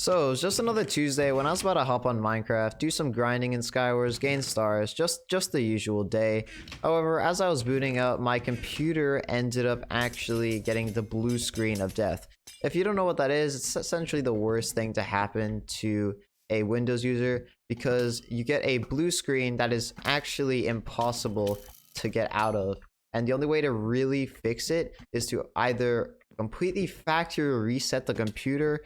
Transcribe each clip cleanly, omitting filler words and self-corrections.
So, it was just another Tuesday when I was about to hop on Minecraft, do some grinding in Skywars, gain stars, just the usual day. However, as I was booting up, my computer ended up actually getting the blue screen of death. If you don't know what that is, it's essentially the worst thing to happen to a Windows user because you get a blue screen that is actually impossible to get out of. And the only way to really fix it is to either completely factory reset the computer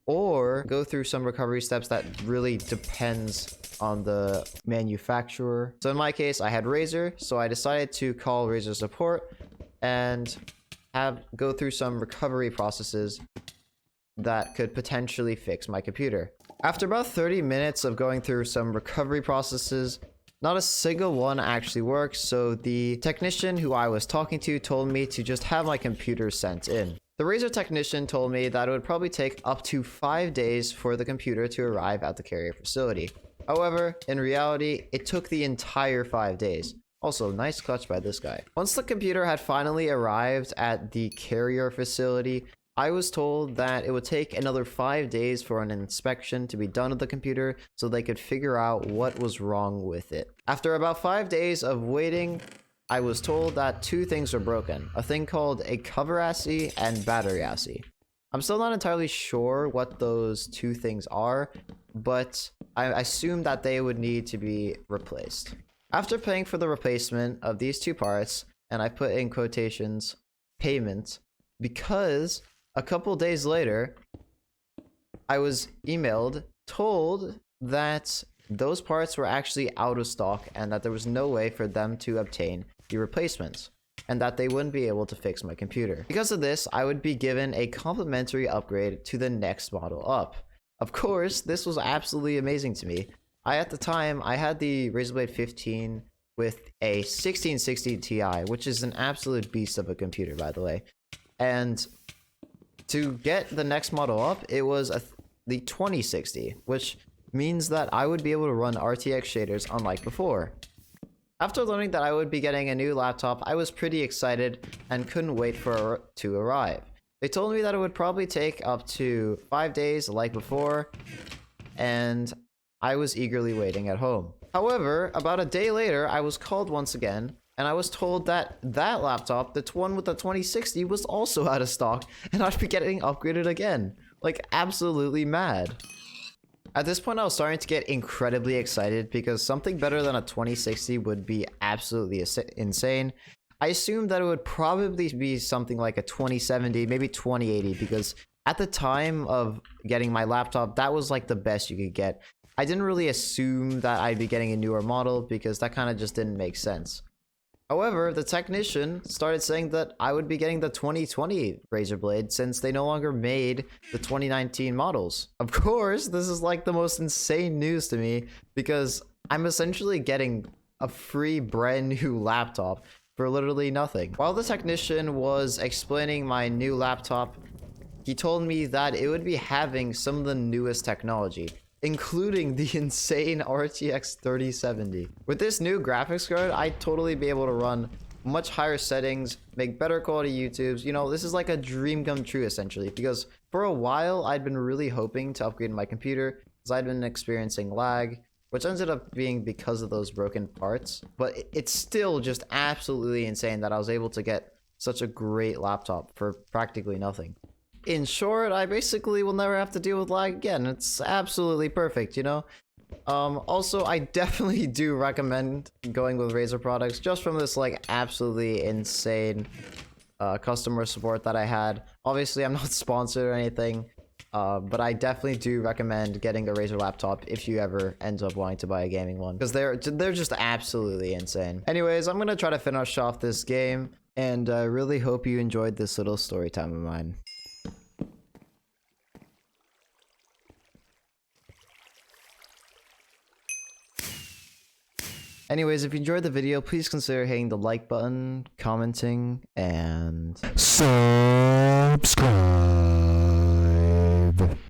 or go through some recovery steps that really depends on the manufacturer. So in my case, I had Razer, so I decided to call Razer support and go through some recovery processes that could potentially fix my computer. After about 30 minutes of going through some recovery processes, not a single one actually worked, so the technician who I was talking to told me to just have my computer sent in. The Razer technician told me that it would probably take up to 5 days for the computer to arrive at the carrier facility. However, in reality, it took the entire 5 days. Also, nice clutch by this guy. Once the computer had finally arrived at the carrier facility, I was told that it would take another 5 days for an inspection to be done of the computer so they could figure out what was wrong with it. After about 5 days of waiting, I was told that two things were broken, a thing called a cover ASCII and battery ASCII. I'm still not entirely sure what those two things are, but I assume that they would need to be replaced. After paying for the replacement of these two parts, and I put in quotations, payment, because a couple days later, I was emailed, told that those parts were actually out of stock and that there was no way for them to obtain the replacements and that they wouldn't be able to fix my computer. Because of this, I would be given a complimentary upgrade to the next model up. Of course, this was absolutely amazing to me. At the time, I had the Razer Blade 15 with a 1660 Ti, which is an absolute beast of a computer, by the way. And to get the next model up, it was the 2060, which means that I would be able to run RTX shaders unlike before. After learning that I would be getting a new laptop, I was pretty excited and couldn't wait for it to arrive. They told me that it would probably take up to 5 days like before, and I was eagerly waiting at home. However, about a day later, I was called once again, and I was told that that laptop, the one with the 2060, was also out of stock, and I'd be getting upgraded again. Like, absolutely mad. At this point, I was starting to get incredibly excited because something better than a 2060 would be absolutely insane. I assumed that it would probably be something like a 2070, maybe 2080, because at the time of getting my laptop, that was like the best you could get. I didn't really assume that I'd be getting a newer model because that kind of just didn't make sense. However, the technician started saying that I would be getting the 2020 Razer Blade since they no longer made the 2019 models. Of course, this is like the most insane news to me because I'm essentially getting a free brand new laptop for literally nothing. While the technician was explaining my new laptop, he told me that it would be having some of the newest technology, including the insane RTX 3070. With this new graphics card, I'd totally be able to run much higher settings, make better quality YouTubes. You know, this is like a dream come true essentially, because for a while I'd been really hoping to upgrade my computer because I'd been experiencing lag, which ended up being because of those broken parts. But it's still just absolutely insane that I was able to get such a great laptop for practically nothing. In short, I basically will never have to deal with lag again. It's absolutely perfect, you know? Also, I definitely do recommend going with Razer products just from this, like, absolutely insane customer support that I had. Obviously, I'm not sponsored or anything, but I definitely do recommend getting a Razer laptop if you ever end up wanting to buy a gaming one, because they're just absolutely insane. Anyways, I'm gonna try to finish off this game, and I really hope you enjoyed this little story time of mine. Anyways, if you enjoyed the video, please consider hitting the like button, commenting, and subscribe.